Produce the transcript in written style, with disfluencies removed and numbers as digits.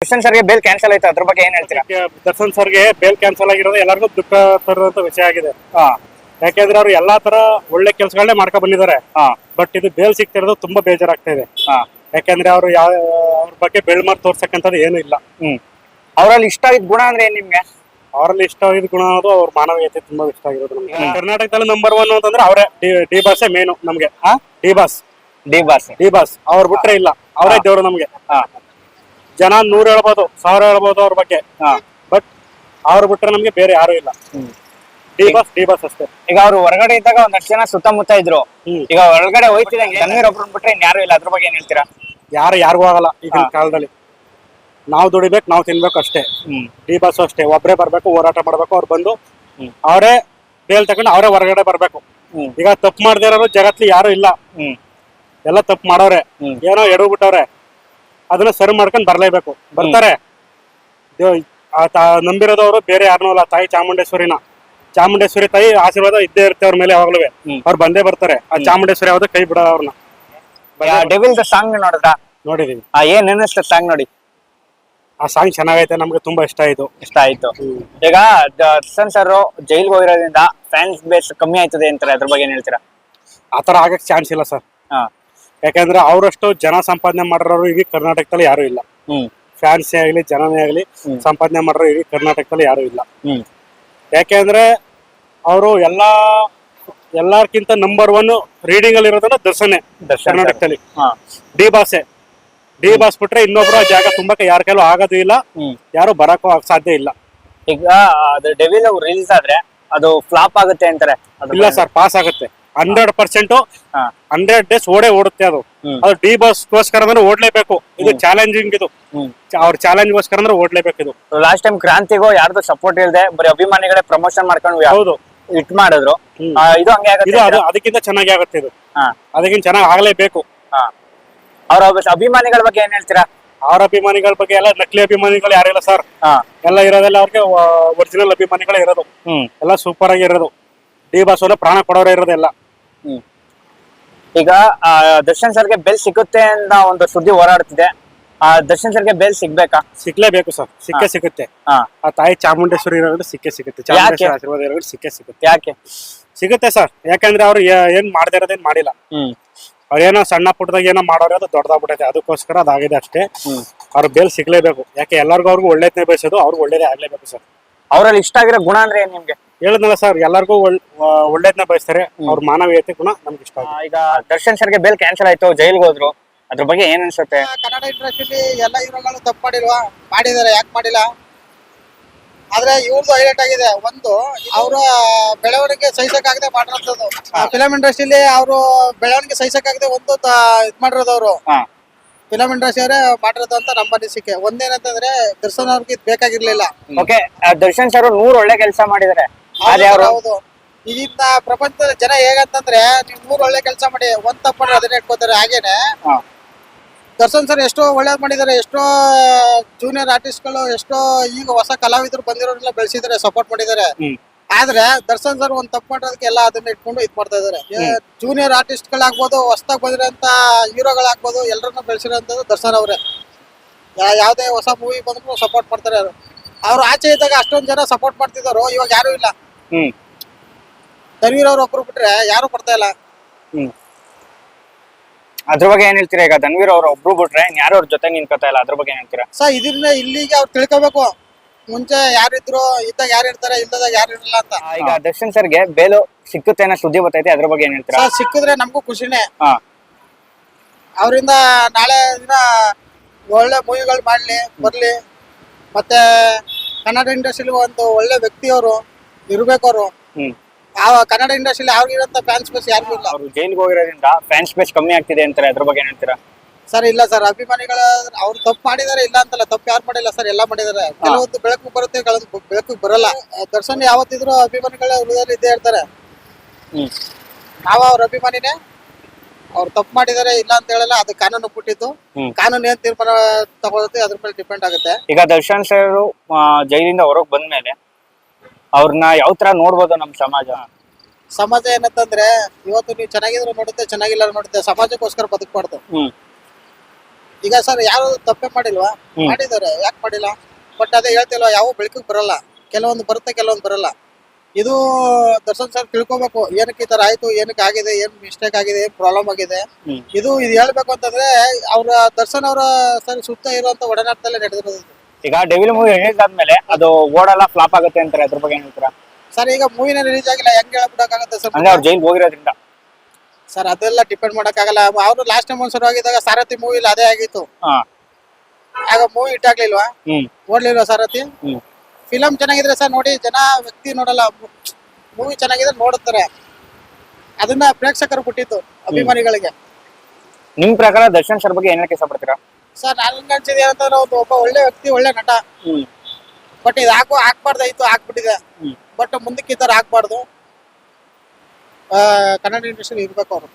ದರ್ಶನ್ ಸರ್ಗೆ bail cancel ಆಯ್ತು, ಅದ್ರ ಬಗ್ಗೆ ಏನ್ ಹೇಳ್ತೀರಾ? ದರ್ಶನ್ ಸರ್ಗೆ ಬೇಲ್ ಕ್ಯಾನ್ಸಲ್ ಆಗಿರೋದು ಎಲ್ಲರಿಗೂ ದುಃಖ ತರುವಂತ ವಿಷಯ ಆಗಿದೆ. ಯಾಕೆಂದ್ರೆ ಅವ್ರು ಎಲ್ಲಾ ತರ ಒಳ್ಳೆ ಕೆಲಸಗಳನ್ನೇ ಮಾಡ್ಕೊ ಬಂದಿದ್ದಾರೆ. ಬಟ್ ಇದು ಬೇಲ್ ಸಿಗ್ತಿರೋದು ತುಂಬಾ ಬೇಜಾರಾಗ್ತಾ ಇದೆ. ಯಾಕೆಂದ್ರೆ ಅವ್ರು ಅವ್ರ ಬಗ್ಗೆ ಬೆಳ್ಮಾರ್ ತೋರ್ಸಕ್ಕಂಥದ್ದು ಏನು ಇಲ್ಲ. ಅವ್ರಲ್ಲಿ ಇಷ್ಟ ಆಗಿದ್ ಗುಣ ಅಂದ್ರೆ ಏನ್ ನಿಮ್ಗೆ? ಅವರಲ್ಲಿ ಇಷ್ಟ ಆಗಿದ್ ಗುಣ ಅನ್ನೋದು ಅವ್ರ ಮಾನವೀಯತೆ ತುಂಬಾ ಇಷ್ಟ ಆಗಿರೋದು ನಮ್ಗೆ. ಕರ್ನಾಟಕದಲ್ಲಿ ನಂಬರ್ 1 ಅಂತಂದ್ರೆ ಅವರೇ. ಡಿ ಬಾಸೇ ಮೇನು ನಮ್ಗೆ. ಡಿ ಬಾಸ್ ಅವ್ರು ಬಿಟ್ರೆ ಇಲ್ಲ, ಅವರೇ ದೇವ್ರು ನಮ್ಗೆ. ಜನ 100 ಹೇಳ್ಬೋದು, 1000 ಹೇಳ್ಬೋದು ಅವ್ರ ಬಗ್ಗೆ, ಬಟ್ ಅವ್ರು ಬಿಟ್ರೆ ನಮ್ಗೆ ಬೇರೆ ಯಾರು ಇಲ್ಲ. ಡಿ ಬಾಸ್ ಅಷ್ಟೇ. ಈಗ ಅವ್ರು ಹೊರಗಡೆ ಇದ್ದಾಗ ಒಂದಷ್ಟು ಜನ ಸುತ್ತಮುತ್ತ ಇದ್ರು, ಈಗ ಹೊರಗಡೆ ಹೋಯ್ತಿದಂಗೆ ತನ್ವೀರ್ ಒಬ್ರು ಬಿಟ್ರೆ ಯಾರು ಇಲ್ಲ, ಅದ್ರ ಬಗ್ಗೆ ಏನ್ ಹೇಳ್ತೀರಾ? ಯಾರಿಗೂ ಆಗಲ್ಲ ಈಗಿನ ಕಾಲದಲ್ಲಿ. ನಾವು ದುಡಿಬೇಕು, ನಾವು ತಿನ್ಬೇಕು ಅಷ್ಟೇ. ಡಿ ಬಾಸ್ ಅಷ್ಟೇ, ಒಬ್ಬರೇ ಬರ್ಬೇಕು, ಹೋರಾಟ ಮಾಡ್ಬೇಕು. ಅವ್ರು ಬಂದು ಅವರೇ ಬೇಲ್ ತಗೊಂಡು ಅವರೇ ಹೊರಗಡೆ ಬರ್ಬೇಕು. ಈಗ ತಪ್ಪು ಮಾಡದೇ ಇರೋರು ಜಗತ್ಲಿ ಯಾರು ಇಲ್ಲ, ಎಲ್ಲ ತಪ್ಪು ಮಾಡೋರೆ, ಏನೋ ಎಡವ್ಬಿಟ್ಟವ್ರೆ, ಅದನ್ನ ಸರಿ ಮಾಡ್ಕೊಂಡು ಬರ್ಲೇಬೇಕು. ಬರ್ತಾರೆ. ನಂಬಿರೋದವ್ರು ಬೇರೆ ಯಾರನ್ನೂ ಅಲ್ಲ, ತಾಯಿ ಚಾಮುಂಡೇಶ್ವರಿ ತಾಯಿ ಆಶೀರ್ವಾದ ಇದ್ದೇ ಇರುತ್ತೆ ಅವ್ರ ಮೇಲೆ ಯಾವಾಗ್ಲೂ. ಅವ್ರು ಬಂದೇ ಬರ್ತಾರೆ. ಆ ಚಾಮುಂಡೇಶ್ವರಿ ಯಾವ್ದು ಕೈ ಬಿಡೋ ಅವ್ರನ್ನ. ಡೆವಿಲ್ ದ ಸಾಂಗ್ ನೋಡಿದ್ರಾ? ನೋಡಿದೀವಿ. ಏನ್ ಅನ್ನಿಸ್ತ ಸಾಂಗ್ ನೋಡಿ? ಆ ಸಾಂಗ್ ಚೆನ್ನಾಗೈತೆ, ನಮ್ಗೆ ತುಂಬಾ ಇಷ್ಟ ಆಯ್ತು. ಈಗ ದರ್ಶನ್ ಸರ್ ಜೈಲ್ಗೆ ಹೋಗಿರೋದ್ರಿಂದ ಫ್ಯಾನ್ಸ್ ಬೇಸ್ ಕಮ್ಮಿ ಆಯ್ತದೆ ಅಂತಾರೆ, ಅದ್ರ ಬಗ್ಗೆ ಏನ್ ಹೇಳ್ತೀರಾ? ಆತರ ಆಗಕ್ ಚಾನ್ಸ್ ಇಲ್ಲ ಸರ್. ಯಾಕಂದ್ರೆ ಅವರಷ್ಟು ಜನ ಸಂಪಾದನೆ ಮಾಡಿರೋರು ಈಗ ಕರ್ನಾಟಕದಲ್ಲಿ ಯಾರು ಇಲ್ಲ. ಫ್ಯಾನ್ಸೇ ಆಗ್ಲಿ ಜನನೇ ಆಗ್ಲಿ ಸಂಪಾದನೆ ಮಾಡೋರು ಈಗ ಕರ್ನಾಟಕದಲ್ಲಿ ಯಾರು ಇಲ್ಲ. ಯಾಕೆಂದ್ರೆ ಅವರು ಎಲ್ಲಾರ್ಕಿಂತ ನಂಬರ್ 1 ರೀಡಿಂಗ್ ಅಲ್ಲಿ ಇರೋದನ್ನ ದರ್ಶನೇ ಕರ್ನಾಟಕದಲ್ಲಿ. ಡಿ ಬಾಸ್ ಬಿಟ್ರೆ ಇನ್ನೊಬ್ರು ಜಾಗ ತುಂಬಾಕ ಯಾರ ಕೈಲೂ ಆಗೋದು ಇಲ್ಲ, ಯಾರು ಬರಕ್ಕೂ ಸಾಧ್ಯ ಇಲ್ಲ. ಈಗ ಅದು ಡೆವಿಲ್ ರಿಲೀಸ್ ಆದ್ರೆ ಅದು ಫ್ಲಾಪ್ ಆಗುತ್ತೆ ಅಂತಾರೆ. ಇಲ್ಲ ಸರ್, ಪಾಸ್ ಆಗುತ್ತೆ 100%. 100 ಡೇಸ್ ಓಡುತ್ತೆ ಅದು. ಡಿ ಬಾಸ್ ಗೋಸ್ಕರ ಅಂದ್ರೆ ಓಡ್ಲೇಬೇಕು. ಇದು ಚಾಲೆಂಜಿಂಗ್, ಇದು ಅವ್ರ ಚಾಲೆಂಜ್ ಗೋಸ್ಕರ ಅಂದ್ರೆ ಓಡ್ಲೇಬೇಕು. ಇದು ಲಾಸ್ಟ್ ಟೈಮ್ ಕ್ರಾಂತಿಗೂ ಯಾರ್ದು ಸಪೋರ್ಟ್ ಇಲ್ಲದೆ ಬರೀ ಅಭಿಮಾನಿಗಳೇ ಪ್ರಮೋಷನ್ ಮಾಡ್ಕೊಂಡು ಹೌದು ಇಟ್ ಮಾಡಿದ್ರು. ಇದು ಹಂಗೆ ಆಗುತ್ತೆ. ಅದಕ್ಕಿಂತ ಚೆನ್ನಾಗಿ ಆಗುತ್ತೆ. ಇದು ಅದಕ್ಕಿಂತ ಚೆನ್ನಾಗಿ ಆಗ್ಲೇಬೇಕು. ಅವ್ರ ಅಭಿಮಾನಿಗಳ ಬಗ್ಗೆ ಏನ್ ಹೇಳ್ತೀರಾ? ಅವ್ರ ಅಭಿಮಾನಿಗಳ ಬಗ್ಗೆ ಎಲ್ಲ ನಕಲಿ ಅಭಿಮಾನಿಗಳು ಯಾರಿಲ್ಲ ಸರ್. ಎಲ್ಲ ಇರೋದೆಲ್ಲ ಅವ್ರಿಗೆ ಒರಿಜಿನಲ್ ಅಭಿಮಾನಿಗಳೇ ಇರೋದು. ಎಲ್ಲ ಸೂಪರ್ ಆಗಿ ಇರೋದು. ಡಿ ಬಾಸ್ ಎಲ್ಲ ಪ್ರಾಣ ಕೊಡೋರೇ ಇರೋದೆಲ್ಲ. ಈಗ ದರ್ಶನ್ ಸರ್ಗೆ ಬೆಲ್ ಸಿಗುತ್ತೆ ಅಂತ ಒಂದು ಸುದ್ದಿ ಹೋರಾಡ್ತಿದೆ. ದರ್ಶನ್ ಸರ್ಗೆ ಬೇಲ್ ಸಿಗ್ಬೇಕಾ? ಸಿಗ್ಲೇಬೇಕು ಸರ್, ಸಿಗುತ್ತೆ. ಆ ತಾಯಿ ಚಾಮುಂಡೇಶ್ವರಿ ಇರೋದು ಸಿಗುತ್ತೆ. ಚಾಮುಂಡೇಶ್ವರಿ ಆಶೀರ್ವಾದ ಇರೋದು ಸಿಗುತ್ತೆ. ಯಾಕೆ ಸಿಗುತ್ತೆ ಸರ್? ಯಾಕಂದ್ರೆ ಅವ್ರು ಏನ್ ಮಾಡದೇ ಇರೋದೇನ್ ಮಾಡಿಲ್ಲ. ಅವ್ರೇನೋ ಸಣ್ಣ ಪುಟ್ಟದಾಗ ಏನೋ ಮಾಡೋರು, ಅದು ದೊಡ್ಡದಾಗ್ಬಿಟ್ಟೈತೆ. ಅದಕ್ಕೋಸ್ಕರ ಅದಾಗಿದೆ ಅಷ್ಟೇ. ಅವ್ರ ಬೇಲ್ ಸಿಗ್ಲೇಬೇಕು. ಯಾಕೆ ಎಲ್ಲರಿಗೂ ಅವ್ರಿಗೂ ಒಳ್ಳೇದನ್ನೇ ಬಯಸೋದು, ಅವ್ರಿಗೂ ಒಳ್ಳೇದೇ ಆಗ್ಲೇಬೇಕು ಸರ್. ಅವ್ರಲ್ಲಿ ಇಷ್ಟ ಆಗಿರೋ ಗುಣ ಅಂದ್ರೆ ಏನ್ ನಿಮ್ಗೆ? ಹೇಳಿದ್ನಲ್ಲ ಸರ್, ಎಲ್ಲರಿಗೂ ಒಳ್ಳೇದನ್ನ ಬಯಸ್ತಾರೆ. ಅವ್ರ ಮಾನವೀಯತೆ ಗುಣ ನಮ್ಗೆ ಇಷ್ಟ. ಈಗ ದರ್ಶನ್ ಸರ್ಗೆ ಬೇಲ್ ಕ್ಯಾನ್ಸಲ್ ಆಯ್ತು, ಜೈಲ್ಗೆ ಹೋದ್ರು, ಅದ್ರ ಬಗ್ಗೆ ಏನ್ ಅನ್ಸುತ್ತೆ? ಕನ್ನಡ ಇಂಡಸ್ಟ್ರಿಯಲ್ಲಿ ಎಲ್ಲ ಹೀರೋಗಳು ತಪ್ಪು ಮಾಡಿದ್ದಾರೆ. ಯಾಕೆ ಮಾಡಿಲ್ಲ? ಆದ್ರೆ ಇವ್ರದ್ದು ಹೈಲೈಟ್ ಆಗಿದೆ. ಒಂದು, ಅವರ ಬೆಳವಣಿಗೆ ಸಹಿಸಕ್ಕಾಗದೆ ಮಾಡಿರೋದು. ಫಿಲಂ ಇಂಡಸ್ಟ್ರಿಯಲ್ಲಿ ಅವರು ಬೆಳವಣಿಗೆ ಸಹಿಸಕ್ಕಾಗದೆ ಒಂದು ಇದ್ ಮಾಡಿರೋದು ಅವರು. ಫಿಲಂ ಇಂಡಸ್ಟ್ರಿ ಅವರೇ ಮಾಡಿರೋದು ಅಂತ ನಮ್ಮ ಅನಿಸಿಕೆ. ಒಂದೇನಂತಂದ್ರೆ ದರ್ಶನ್ ಅವ್ರಿಗೆ ಇದು ಬೇಕಾಗಿರ್ಲಿಲ್ಲ. ಓಕೆ, ದರ್ಶನ್ ಸರ್ 100 ಒಳ್ಳೆ ಕೆಲಸ ಮಾಡಿದ್ದಾರೆ. ಹೌದು. ಈಗಿನ ಪ್ರಪಂಚದ ಜನ ಹೇಗಂತಂದ್ರೆ, ನೀವು 100 ಒಳ್ಳೆ ಕೆಲಸ ಮಾಡಿ, ಒಂದ್ ತಪ್ಪು ಮಾಡಿ ಅದನ್ನ ಇಟ್ಕೋತಾರೆ. ಹಾಗೇನೆ ದರ್ಶನ್ ಸರ್ ಎಷ್ಟೋ ಒಳ್ಳೇದ್ ಮಾಡಿದ್ದಾರೆ. ಎಷ್ಟೋ ಜೂನಿಯರ್ ಆರ್ಟಿಸ್ಟ್ಗಳು, ಎಷ್ಟೋ ಈಗ ಹೊಸ ಕಲಾವಿದರು ಬಂದಿರೋರೆಲ್ಲ ಬೆಳೆಸಿದ್ದಾರೆ, ಸಪೋರ್ಟ್ ಮಾಡಿದ್ದಾರೆ. ಆದ್ರೆ ದರ್ಶನ್ ಸರ್ ಒಂದ್ ತಪ್ಪು ಮಾಡೋದಕ್ಕೆ ಎಲ್ಲ ಅದನ್ನ ಇಟ್ಕೊಂಡು ಇದ್ ಮಾಡ್ತಾ ಇದಾರೆ. ಜೂನಿಯರ್ ಆರ್ಟಿಸ್ಟ್ ಗಳಾಗ್ಬೋದು, ಹೊಸದಾಗಿ ಬಂದಿರೋಂತ ಹೀರೋಗಳಾಗ್ಬೋದು, ಎಲ್ಲರನ್ನ ಬೆಳೆಸಿರೋಂಥದ್ದು ದರ್ಶನ್ ಅವರೇ. ಯಾವ್ದೇ ಹೊಸ ಮೂವಿ ಬಂದ್ರು ಸಪೋರ್ಟ್ ಮಾಡ್ತಾರೆ. ಅವ್ರು ಆಚೆ ಇದ್ದಾಗ ಅಷ್ಟೊಂದ್ ಜನ ಸಪೋರ್ಟ್ ಮಾಡ್ತಿದ್ರು, ಇವಾಗ ಯಾರು ಇಲ್ಲ. ತನ್ವೀರ್ ಅವ್ರು ಒಬ್ರು ಬಿಟ್ರೆ ಯಾರು ಬರ್ತಾ ಇಲ್ಲ. ಅದ್ರ ಬಗ್ಗೆ ಏನ್ ಹೇಳ್ತೀರಾ? ಈಗ ತನ್ವೀರ್ ಅವ್ರ ಒಬ್ರು ಬಿಟ್ರೆ ಯಾರು ಅವ್ರ ಜೊತೆ ನಿಂತ್ಕೊತಾ ಇಲ್ಲ, ಅದ್ರ ಬಗ್ಗೆ ಏನ್ ಹೇಳ್ತೀರಾ? ಸರ್, ಇದನ್ನ ಇಲ್ಲಿಗೆ ಅವ್ರು ತಿಳ್ಕೋಬೇಕು. ಮುಂಚೆ ಯಾರಿದ್ರು, ಇದ್ದಾಗ ಯಾರು ಇರ್ತಾರೆ, ಇಲ್ಲದಾಗ ಯಾರು ಇರಲ್ಲ ಅಂತ. ಈಗ ದರ್ಶನ್ ಸರ್ಗೆ ಬೇಲು ಸಿಕ್ಕುತ್ತೆ ಅನ್ನೋ ಸುದ್ದಿ ಬರ್ತೈತೆ, ಅದ್ರ ಬಗ್ಗೆ ಏನ್ ಹೇಳ್ತೀರಾ? ಸರ್, ಸಿಕ್ಕಿದ್ರೆ ನಮಗೂ ಖುಷಿನೇ. ಅವರಿಂದ ನಾಳೆ ದಿನ ಒಳ್ಳೆ ಮೂವಿಗಳು ಮಾಡ್ಲಿ, ಬರ್ಲಿ. ಮತ್ತೆ ಕನ್ನಡ ಇಂಡಸ್ಟ್ರಿಲಿ ಒಂದು ಒಳ್ಳೆ ವ್ಯಕ್ತಿ ಅವರು ಇರ್ಬೇಕು. ಅವರು ಕನ್ನಡ ಇಂಡಸ್ಟ್ರಿಲಿ ಅವ್ರಿಗಿರಂತ ಫ್ಯಾನ್ಸ್ ಬೇಸ್ ಯಾರಿಗೂ ಇಲ್ಲ. ಅವ್ರು ಜೈಲ್ಗೆ ಹೋಗಿರೋದ್ರಿಂದ ಫ್ಯಾನ್ಸ್ ಬೇಸ್ ಕಮ್ಮಿ ಆಗ್ತಿದೆ ಅಂತಾರೆ, ಅದ್ರ ಬಗ್ಗೆ ಏನ್ ಹೇಳ್ತೀರಾ? ಸರ್, ಇಲ್ಲ ಸರ್, ಅಭಿಮಾನಿಗಳ ಅವ್ರು ತಪ್ಪು ಮಾಡಿದಾರೆ, ಇಲ್ಲ ಅಂತಲ್ಲ. ತಪ್ಪು ಯಾರು ಮಾಡಿಲ್ಲ ಸರ್, ಎಲ್ಲ ಮಾಡಿದಾರೆ. ಕೆಲವೊಂದು ಬೆಳಕು ಬರುತ್ತೆ, ಕೆಲವೊಂದು ಬೆಳಕು ಬರಲ್ಲ. ದರ್ಶನ್ ಯಾವತ್ತಿದ್ರು ಅಭಿಮಾನಿಗಳ ಹೃದಯದಲ್ಲಿ ಇದ್ದೇ ಇರ್ತಾರೆ. ನಾವು ಅವ್ರ ಅಭಿಮಾನಿನೇ. ಅವ್ರು ತಪ್ಪು ಮಾಡಿದಾರೆ, ಇಲ್ಲ ಅಂತ ಹೇಳಲ್ಲ. ಅದು ಕಾನೂನು ಬಿಟ್ಟಿದ್ದು. ಕಾನೂನು ಏನ್ ತೀರ್ಮಾನ ತಗೊಳುತ್ತೆ ಅದ್ರ ಮೇಲೆ ಡಿಪೆಂಡ್ ಆಗುತ್ತೆ. ಈಗ ದರ್ಶನ್ ಸರ್ ಜೈಲಿಂದ ಹೊರಗೆ ಬಂದ್ಮೇಲೆ ಅವ್ರನ್ನ ಯಾವ ತರ ನೋಡ್ಬೋದು ನಮ್ ಸಮಾಜ ಏನಂತಂದ್ರೆ, ಇವತ್ತು ನೀವು ಚೆನ್ನಾಗಿದ್ರು ನೋಡುತ್ತೆ, ಚೆನ್ನಾಗಿಲ್ಲ ನೋಡುತ್ತೆ. ಸಮಾಜಕ್ಕೋಸ್ಕರ ಬದುಕಬಾರ್ದು. ಈಗ ಸರ್ ಯಾರು ತಪ್ಪೇ ಮಾಡಿಲ್ವಾ? ಮಾಡಿದ್ದಾರೆ, ಯಾಕೆ ಮಾಡಿಲ್ಲ? ಬಟ್ ಅದೇ ಹೇಳ್ತಿಲ್ವಾ, ಯಾವ ಬೆಳಕಿಗೆ ಬರಲ್ಲ, ಕೆಲವೊಂದು ಬರುತ್ತೆ, ಕೆಲವೊಂದು ಬರಲ್ಲ. ಇದು ದರ್ಶನ್ ಸರ್ ತಿಳ್ಕೊಬೇಕು, ಏನಕ್ಕೆ ಈ ತರ ಆಯ್ತು, ಏನಕ್ಕೆ ಆಗಿದೆ, ಏನ್ ಮಿಸ್ಟೇಕ್ ಆಗಿದೆ, ಏನ್ ಪ್ರಾಬ್ಲಮ್ ಆಗಿದೆ. ಇದು ಹೇಳ್ಬೇಕು ಅಂತಂದ್ರೆ ಅವ್ರ ದರ್ಶನ್ ಅವರ ಸರ್ ಸುತ್ತ ಇರುವಂತ ಒಡನಾಟದಲ್ಲೇ ನಡೆದಿರೋದು. ಈಗ ಡೆವಿಲ್ ಮೂವಿ ರಿಲೀಸ್ ಆದ್ಮೇಲೆ ಅದು ಓಡಲ್ಲ ಫ್ಲಾಪ್ ಆಗುತ್ತೆ ಅಂತಾರೆ, ಅದ್ರ ಬಗ್ಗೆ ಏನ್ ಹೇಳ್ತೀರಾ? ಸರ್ ಈಗ ಮೂವಿನ ರಿಲೀಸ್ ಆಗಿಲ್ಲ, ಹೆಂಗ್ ಹೇಳ್ಬಿಡಕ್ಕಾಗತ್ತೆ ಸರ್? ಅಂದ್ರೆ ಅವ್ರು ಜೈಲ್ ಹೋಗಿರೋದ್ರಿಂದ. ಸರ್ ಅದೆಲ್ಲ ಡಿಪೆಂಡ್ ಮಾಡಕ್ಕಾಗಲ್ಲ. ಅವ್ರು ಲಾಸ್ಟ್ ಟೈಮ್ ಒಂದ್ಸಲ ಆಗಿದ್ದಾಗ ಸಾರಥಿ ಮೂವಿಲಿ ಅದೇ ಆಗಿತ್ತು. ಆಗ ಮೂವಿ ಹಿಟ್ ಆಗ್ಲಿಲ್ವಾ? ಓಡ್ಲಿಲ್ವಾ ಸಾರಥಿ? ಫಿಲಂ ಚೆನ್ನಾಗಿದ್ರೆ ಸರ್ ನೋಡಿ, ಜನ ವ್ಯಕ್ತಿ ನೋಡಲ್ಲ, ಮೂವಿ ಚೆನ್ನಾಗಿದ್ರೆ ನೋಡುತ್ತಾರೆ. ಅದನ್ನ ಪ್ರೇಕ್ಷಕರು ಬಿಟ್ಟಿದ್ದು ಅಭಿಮಾನಿಗಳಿಗೆ. ನಿಮ್ ಪ್ರಕಾರ ದರ್ಶನ್ ಸರ್ ಬಗ್ಗೆ ಏನ್ ಹೇಳಕ್ ಇಷ್ಟಪಡ್ತೀರಾ? ಸರ್ ನನ್ಗೆ ಅನ್ಸಿದೆ ಏನಂತಂದ್ರೆ ಒಬ್ಬ ಒಳ್ಳೆ ವ್ಯಕ್ತಿ, ಒಳ್ಳೆ ನಟ. ಬಟ್ ಇದು ಹಾಕ್ಬಾರ್ದಾಯ್ತು, ಹಾಕ್ಬಿಟ್ಟಿದೆ. ಬಟ್ ಮುಂದಕ್ಕೆ ಈ ತರ ಹಾಕ್ಬಾರ್ದು. ಕನ್ನಡ ಇಂಡಸ್ಟ್ರಿ ಇರ್ಬೇಕು ಅವರು.